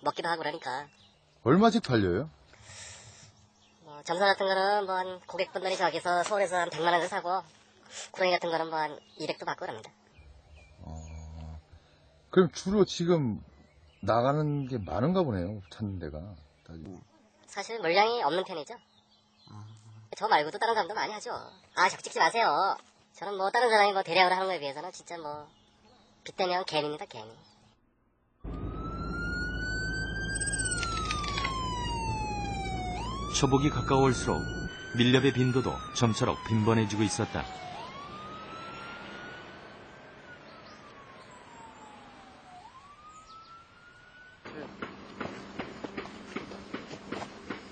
먹기도 하고 그러니까. 얼마씩 팔려요? 뭐 점사 같은 거는 뭐 한 고객분들이 저기서 서울에서 한 100만 원을 사고 구렁이 같은 거는 뭐 한 200도 받고 그럽니다. 그럼 주로 지금 나가는 게 많은가 보네요. 찾는 데가. 사실 물량이 없는 편이죠. 저 말고도 다른 사람도 많이 하죠. 아, 적찍지 마세요. 저는 뭐 다른 사람이 뭐 대량으로 하는 거에 비해서는 진짜 뭐 빗대면 개미입니다, 개미. 초복이 가까울수록 밀렵의 빈도도 점차로 빈번해지고 있었다.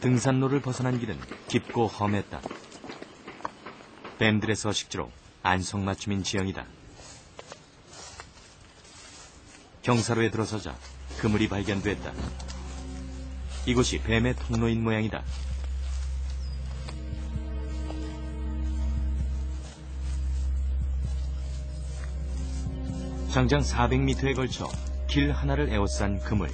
등산로를 벗어난 길은 깊고 험했다. 뱀들의 서식지로 안성맞춤인 지형이다. 경사로에 들어서자 그물이 발견됐다. 이곳이 뱀의 통로인 모양이다. 장장 400m에 걸쳐 길 하나를 에워싼 그물.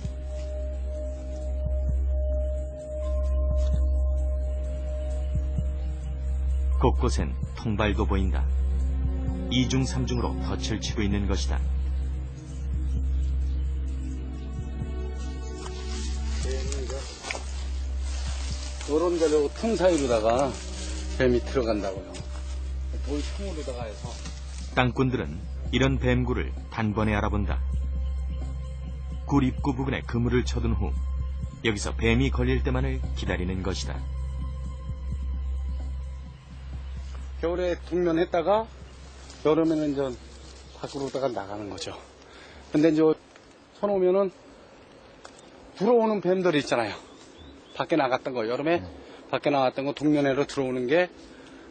곳곳엔 통발도 보인다. 2중 3중으로 덫을 치고 있는 것이다. 요런 데로 틈 사이로다가 뱀이 들어간다고요. 돌통으로다가 해서. 땅꾼들은 이런 뱀굴을 단번에 알아본다. 굴 입구 부근에 그물을 쳐둔 후 여기서 뱀이 걸릴 때만을 기다리는 것이다. 겨울에 동면했다가 여름에는 이제 밖으로다가 나가는 거죠. 근데 이제 손 오면은 들어오는 뱀들이 있잖아요. 밖에 나갔던 거, 여름에 밖에 나왔던 거 동면회로 들어오는 게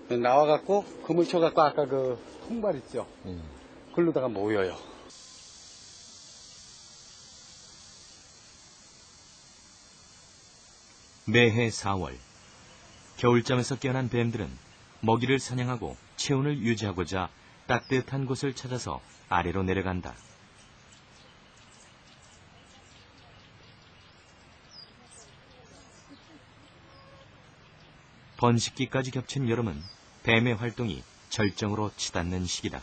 나와갖고 그물 쳐갖고 아까 그 통발 있죠. 글로다가 모여요. 매해 4월 겨울잠에서 깨어난 뱀들은 먹이를 사냥하고 체온을 유지하고자 따뜻한 곳을 찾아서 아래로 내려간다. 번식기까지 겹친 여름은 뱀의 활동이 절정으로 치닫는 시기다.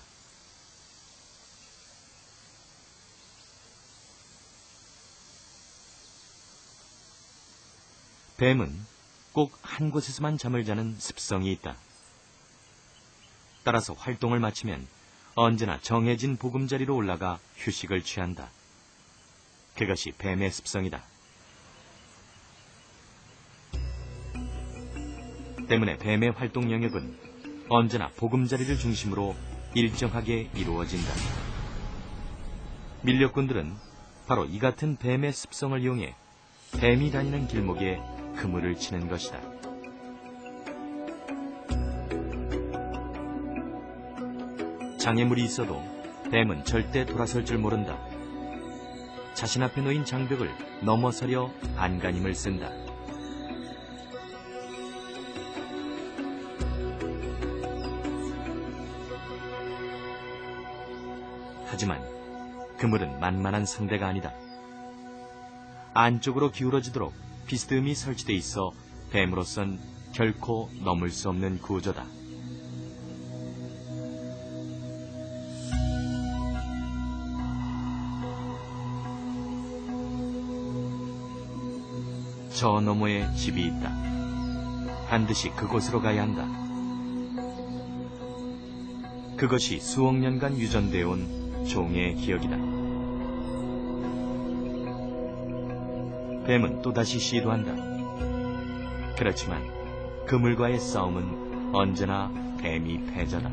뱀은 꼭 한 곳에서만 잠을 자는 습성이 있다. 따라서 활동을 마치면 언제나 정해진 보금자리로 올라가 휴식을 취한다. 그것이 뱀의 습성이다. 때문에 뱀의 활동 영역은 언제나 보금자리를 중심으로 일정하게 이루어진다. 밀렵꾼들은 바로 이 같은 뱀의 습성을 이용해 뱀이 다니는 길목에 그물을 치는 것이다. 장애물이 있어도 뱀은 절대 돌아설 줄 모른다. 자신 앞에 놓인 장벽을 넘어서려 안간힘을 쓴다. 하지만 그물은 만만한 상대가 아니다. 안쪽으로 기울어지도록 비스듬히 설치돼 있어 뱀으로선 결코 넘을 수 없는 구조다. 저 너머에 집이 있다. 반드시 그곳으로 가야 한다. 그것이 수억 년간 유전되어 온 종의 기억이다. 뱀은 또다시 시도한다. 그렇지만 그물과의 싸움은 언제나 뱀이 패자다.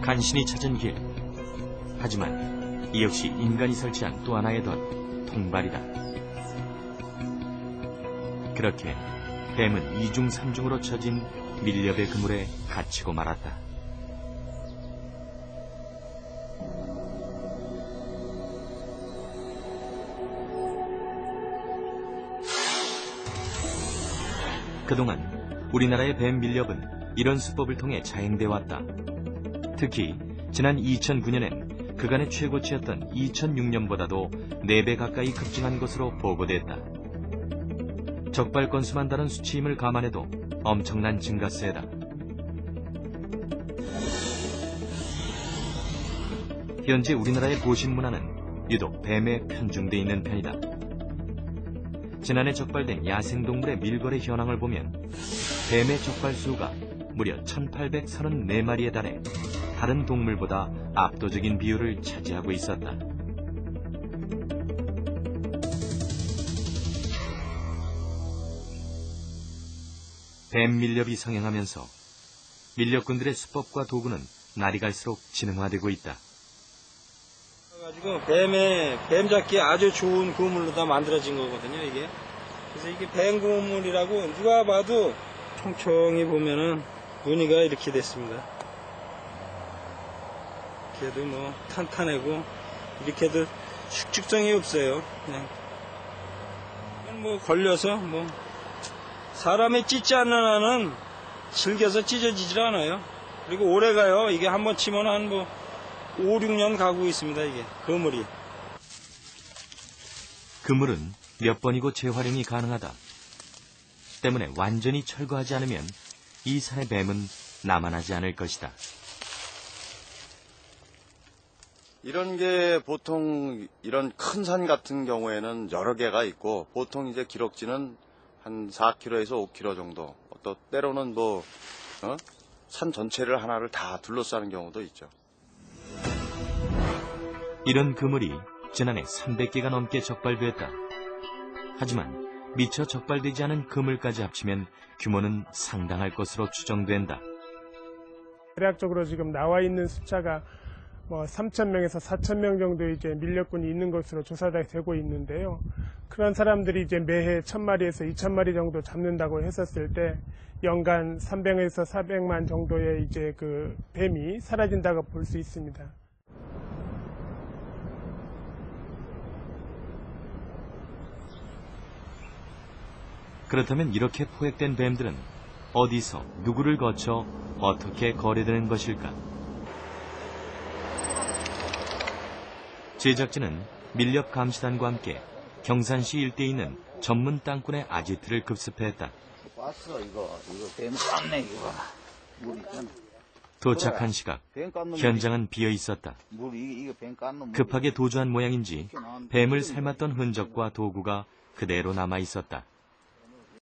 간신히 찾은 길. 하지만 이 역시 인간이 설치한 또 하나의 덫, 통발이다. 그렇게 뱀은 2중 3중으로 쳐진 밀렵의 그물에 갇히고 말았다. 그동안 우리나라의 뱀 밀렵은 이런 수법을 통해 자행돼 왔다. 특히 지난 2009년엔 그간의 최고치였던 2006년보다도 4배 가까이 급증한 것으로 보고됐다. 적발 건수만 다른 수치임을 감안해도 엄청난 증가세다. 현재 우리나라의 보신 문화는 유독 뱀에 편중돼 있는 편이다. 지난해 적발된 야생동물의 밀거래 현황을 보면 뱀의 적발 수가 무려 1834마리에 달해 다른 동물보다 압도적인 비율을 차지하고 있었다. 뱀 밀렵이 성행하면서 밀렵꾼들의 수법과 도구는 날이 갈수록 진흥화되고 있다. 가지고 뱀 잡기에 아주 좋은 그물로 다 만들어진 거거든요, 이게. 그래서 이게 뱀 그물이라고 누가 봐도 총총히 보면은 무늬가 이렇게 됐습니다. 이렇게도 뭐 탄탄하고 이렇게도 축축성이 없어요. 그냥 뭐 걸려서 뭐 사람이 찢지 않는 한은 질겨서 찢어지질 않아요. 그리고 오래 가요. 이게 한번 치면 한 뭐 5, 6년 가고 있습니다, 이게. 그물이. 그물은 몇 번이고 재활용이 가능하다. 때문에 완전히 철거하지 않으면 이 산의 뱀은 남아나지 않을 것이다. 이런 게 보통 이런 큰 산 같은 경우에는 여러 개가 있고 보통 이제 기록지는 한 4km에서 5km 정도. 또 때로는 산 전체를 하나를 다 둘러싸는 경우도 있죠. 이런 그물이 지난해 300개가 넘게 적발됐다. 하지만 미처 적발되지 않은 그물까지 합치면 규모는 상당할 것으로 추정된다. 대략적으로 지금 나와 있는 숫자가 3,000명에서 4,000명 정도 이제 밀렵꾼이 있는 것으로 조사가 되고 있는데요. 그런 사람들이 이제 매해 1,000마리에서 2,000마리 정도 잡는다고 했었을 때 연간 300에서 400만 정도의 이제 그 뱀이 사라진다고 볼 수 있습니다. 그렇다면 이렇게 포획된 뱀들은 어디서 누구를 거쳐 어떻게 거래되는 것일까? 제작진은 밀렵감시단과 함께 경산시 일대에 있는 전문 땅꾼의 아지트를 급습했다. 왔어 이거 뱀 깠네 이거. 물 있잖아. 도착한 시각 현장은 비어 있었다. 물 이거 뱀 깠는 물. 급하게 도주한 모양인지 뱀을 삶았던 흔적과 도구가 그대로 남아 있었다.